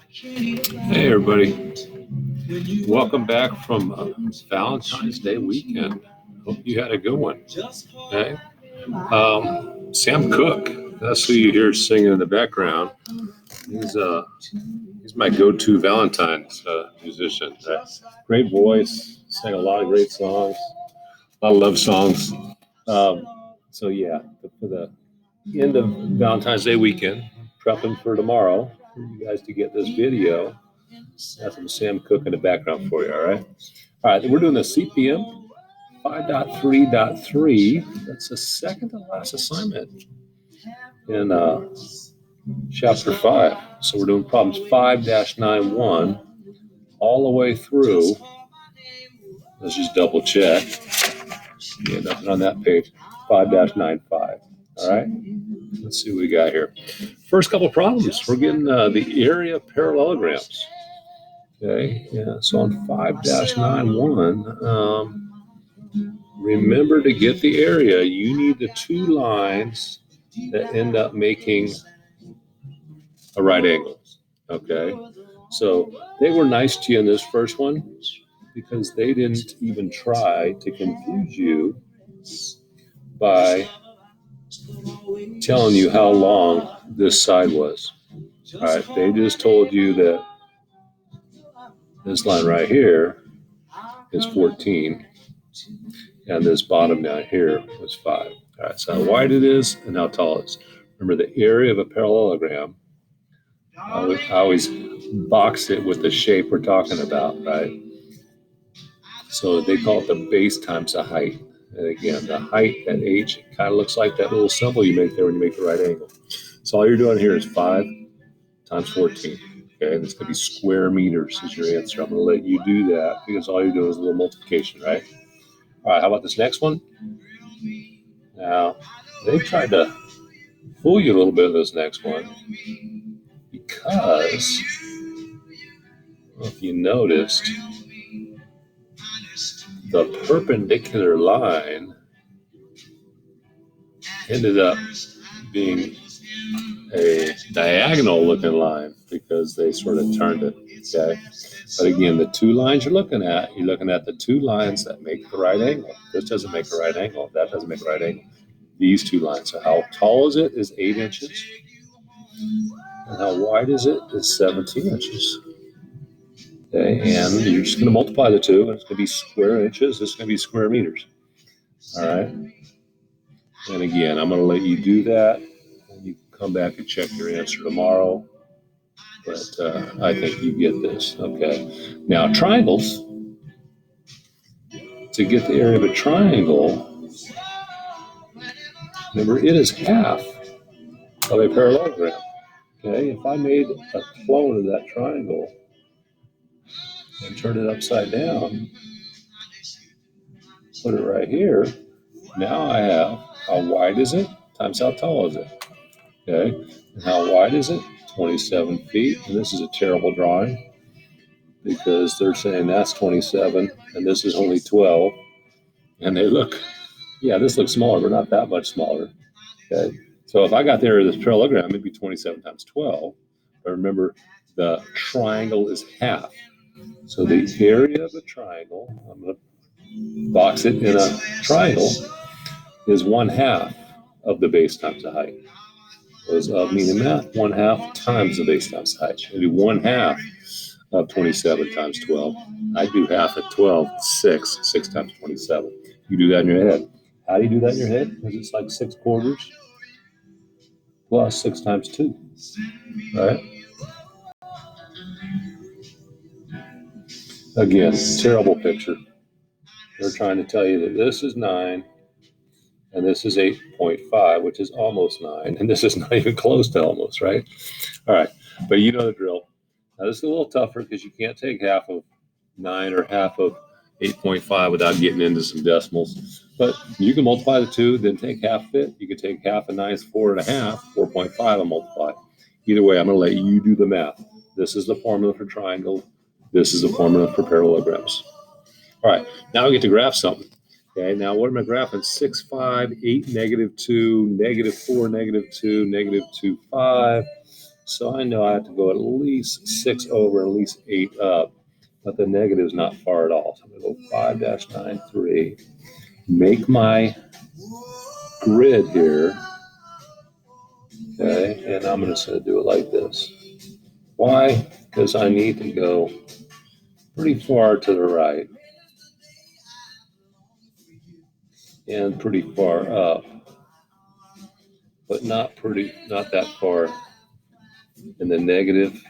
Hey everybody, welcome back from Valentine's Day weekend. Hope you had a good one. Okay. Sam Cooke, that's who you hear singing in the background. He's my go-to Valentine's musician. Great voice, sang a lot of great songs, a lot of love songs. So yeah, for the end of Valentine's Day weekend, prepping for tomorrow, for you guys to get this video. That's some Sam Cooke in the background for you, all right? All right, we're doing the CPM 5.3.3. That's the second to last assignment in chapter 5. So we're doing problems 5-91 all the way through. Let's just double check. Yeah, nothing on that page. 5-95. All right, let's see what we got here. First couple problems. We're getting the area parallelograms. Okay, yeah, so on 5-91, remember to get the area, you need the two lines that end up making a right angle. Okay, so they were nice to you in this first one because they didn't even try to confuse you by telling you how long this side was. All right, they just told you that this line right here is 14, and this bottom down here was 5. All right, so how wide it is and how tall it is. Remember, the area of a parallelogram, I always box it with the shape we're talking about, right? So they call it the base times the height. And again, the height at h kind of looks like that little symbol you make there when you make the right angle. So all you're doing here is 5 times 14. Okay, and it's going to be square meters is your answer. I'm going to let you do that because all you're doing is a little multiplication, right? All right, how about this next one? Now, they tried to fool you a little bit in this next one because, if you noticed, the perpendicular line ended up being a diagonal looking line because they sort of turned it, okay? But again, the two lines you're looking at the two lines that make the right angle. This doesn't make a right angle. That doesn't make a right angle. These two lines. So how tall is it? Is 8 inches. And how wide is it? It's 17 inches. Okay, and you're just going to multiply the two, and it's going to be square inches. This is going to be square meters. All right. And again, I'm going to let you do that. You can come back and check your answer tomorrow. But I think you get this. Okay. Now, triangles. To get the area of a triangle, remember, it is half of a parallelogram. Okay. If I made a clone of that triangle and turn it upside down, put it right here, now I have how wide is it times how tall is it. Okay. And how wide is it? 27 feet. And this is a terrible drawing because they're saying that's 27 and this is only 12. And they look, yeah, this looks smaller, but not that much smaller. Okay. So if I got the area of this parallelogram, it'd be 27 times 12. But remember, the triangle is half. So the area of a triangle, I'm going to box it in a triangle, is 1/2 of the base times the height. Was meaning math, 1/2 times the base times the height. I do 1/2 of 27 times 12. I do half at 12, 6 times 27. You do that in your head. How do you do that in your head? Because it's like 6 quarters plus 6 times 2, right? Again, terrible picture. They're trying to tell you that this is 9 and this is 8.5, which is almost 9, and this is not even close to almost, right? All right, but you know the drill. Now, this is a little tougher because you can't take half of 9 or half of 8.5 without getting into some decimals. But you can multiply the 2, then take half of it. You can take half of 9 is 4.5, 4.5 and multiply. Either way, I'm going to let you do the math. This is the formula for triangle. This is the formula for parallelograms. All right, now we get to graph something. Okay, now what am I graphing? 6, 5, 8, -2, -4, -2, -2, 5. So I know I have to go at least 6 over, at least 8 up, but the negative is not far at all. So I'm going to go 5-9-3, make my grid here, okay, and I'm just going to do it like this. Why? Because I need to go pretty far to the right and pretty far up, but not that far in the negative,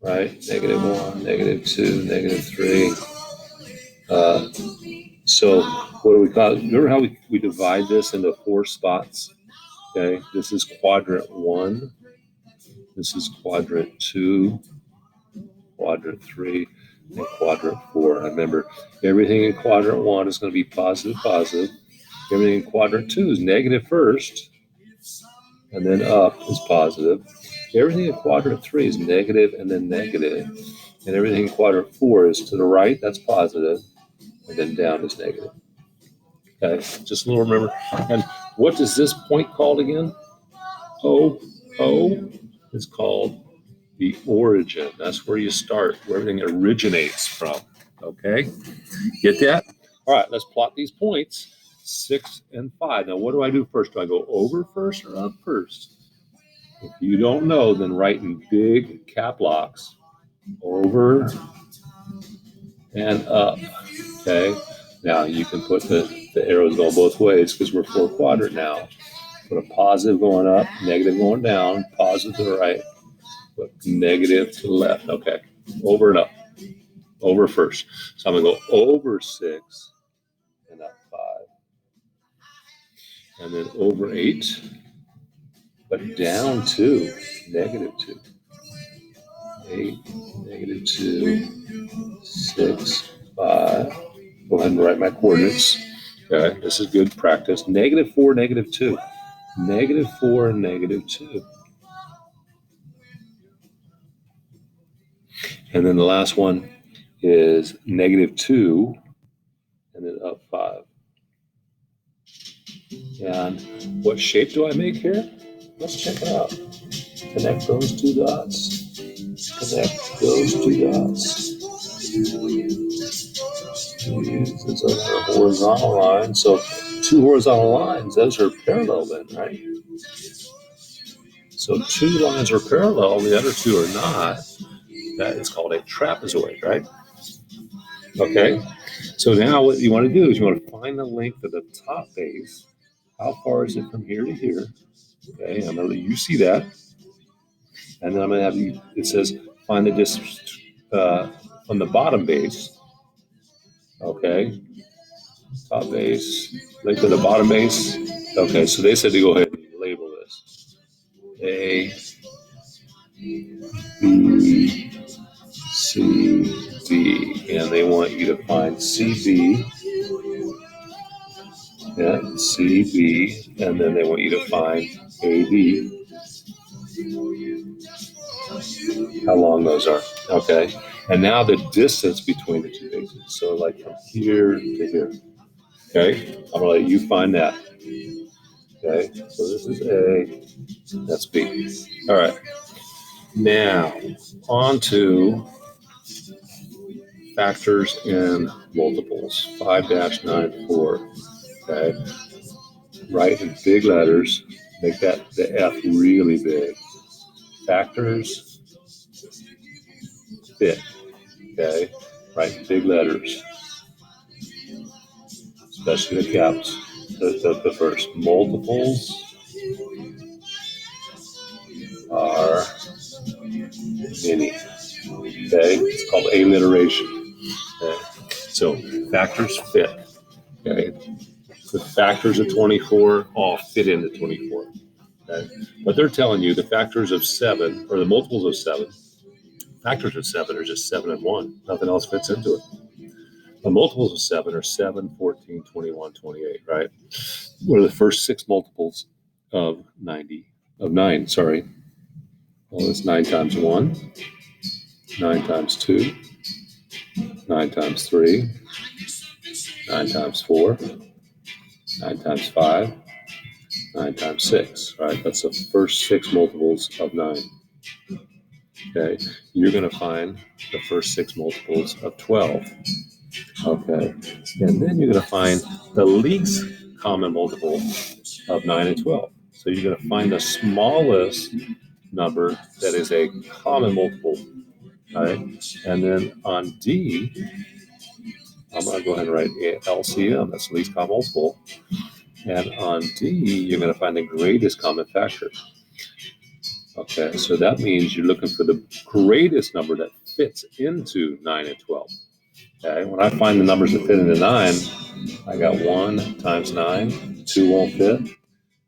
right? -1, -2, -3. So what do we call it? Remember how we divide this into 4 spots? Okay, this is quadrant 1, this is quadrant 2, quadrant 3, and quadrant 4. And remember, everything in quadrant 1 is going to be positive, positive. Everything in quadrant 2 is negative first, and then up is positive. Everything in quadrant 3 is negative and then negative. And everything in quadrant 4 is to the right, that's positive, and then down is negative. Okay, just a little remember. And what is this point called again? O is called the origin. That's where you start, where everything originates from. Okay, get that? All right, let's plot these points, 6 and 5. Now, what do I do first? Do I go over first or up first? If you don't know, then write in big cap locks, over and up. Okay, now you can put the arrows going both ways because we're 4 quadrant now. Put a positive going up, negative going down, positive to the right, but negative to the left. Okay, over and up. Over first. So I'm going to go over 6 and up 5. And then over 8, but down 2, -2. 8, -2, 6, 5. Go ahead and write my coordinates. Okay, this is good practice. -4, -2. -4 and -2. And then the last one is -2 and then up 5. And what shape do I make here? Let's check it out. Connect those 2 dots. Connect those 2 dots. These are horizontal lines. So 2 horizontal lines, those are parallel then, right? So 2 lines are parallel, the other 2 are not. That is called a trapezoid, right? Okay. So now what you want to do is you want to find the length of the top base. How far is it from here to here? Okay, I'm going to let you see that. And then I'm going to have you, it says find the distance from the bottom base. Okay, top base, length of the bottom base. Okay, so they said to go ahead and label this. A, B, C, D. And they want you to find CB. Yeah, CB. And then they want you to find AB. How long those are. Okay. And now the distance between the 2 bases. So like from here to here. Okay. I'm going to let you find that. Okay. So this is A. That's B. All right. Now on to factors and multiples. 5-9-4. Okay. Write in big letters. Make that the F really big. Factors fit. Okay. Write in big letters. Especially the caps, the first. Multiples are many. Okay, it's called alliteration. Okay, so factors fit. Okay, the factors of 24 all fit into 24. Okay, but they're telling you the factors of 7 or the multiples of 7. Factors of 7 are just 7 and 1. Nothing else fits into it. The multiples of 7 are 7, 14, 21, 28, right? What are the first 6 multiples of 9, sorry. Well, it's 9 times 1, 9 times 2, 9 times 3, 9 times 4, 9 times 5, 9 times 6, right? That's the first 6 multiples of 9. Okay, you're going to find the first 6 multiples of 12. Okay, and then you're going to find the least common multiple of 9 and 12. So you're going to find the smallest number that is a common multiple, right? And then on D, I'm going to go ahead and write LCM, that's the least common multiple. And on D, you're going to find the greatest common factor. Okay, so that means you're looking for the greatest number that fits into 9 and 12. Okay, when I find the numbers that fit into 9, I got 1 times 9, 2 won't fit,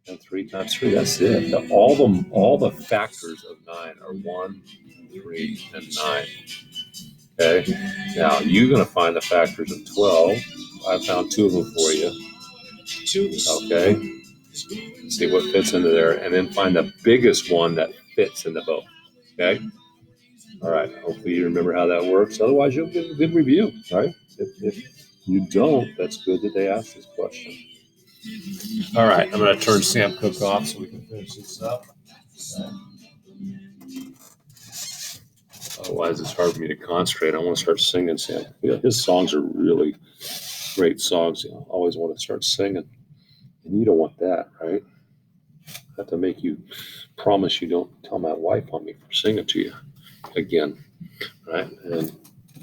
and 3 times 3, that's it. All the factors of 9 are 1, 3, and 9. Okay, now you're going to find the factors of 12. I found 2 of them for you. Okay, see what fits into there, and then find the biggest one that fits into both. Okay, all right. Hopefully you remember how that works. Otherwise, you'll get a good review. Right? If you don't, that's good that they asked this question. All right, I'm going to turn Sam Cooke off so we can finish this up. Otherwise, it's hard for me to concentrate. I want to start singing, Sam. Yeah, his songs are really great songs. I always want to start singing, and you don't want that, right? I have to make you promise you don't tell my wife on me for singing to you again, right? And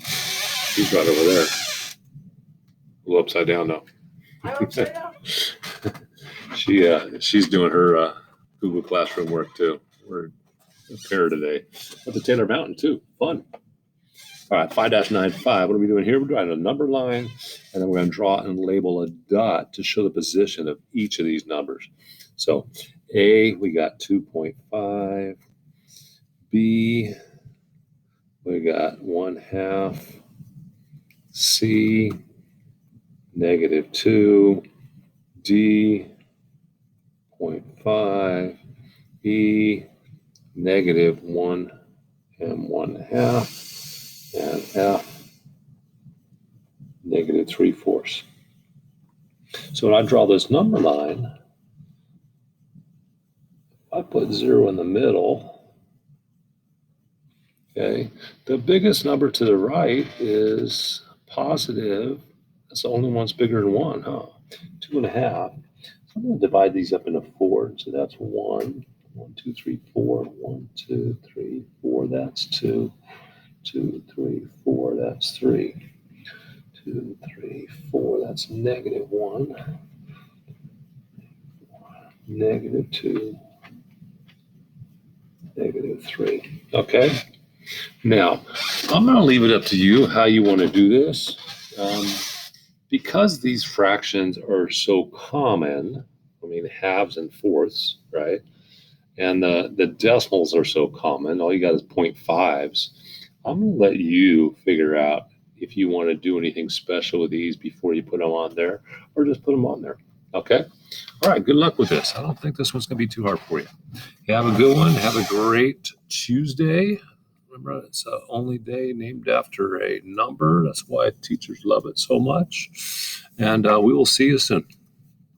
she's right over there, a little upside down now. She's doing her Google Classroom work too. We're a pair today at the Taylor Mountain too. Fun. All right, 5-95. What are we doing here? We're drawing a number line, and then we're going to draw and label a dot to show the position of each of these numbers. So A, we got 2.5. B, we got 1/2. C, -2. D, 0.5. E, -1 and 1/2. And F, -3/4. So when I draw this number line, I put 0 in the middle. Okay, the biggest number to the right is positive. That's the only one that's bigger than 1, huh? 2.5. So I'm going to divide these up into 4. So that's 1, 1, 2, 3, 4. 1, 2, 3, 4. That's 2. 2, 3, 4. That's 3. 2, 3, 4. That's -1. -2. -3. Okay. Now, I'm going to leave it up to you how you want to do this. Because these fractions are so common, I mean, halves and fourths, right? And the decimals are so common, all you got is 0.5s. I'm going to let you figure out if you want to do anything special with these before you put them on there, or just put them on there. Okay? All right, good luck with this. I don't think this one's going to be too hard for you. Have a good one. Have a great Tuesday. Remember, it's the only day named after a number. That's why teachers love it so much. And we will see you soon.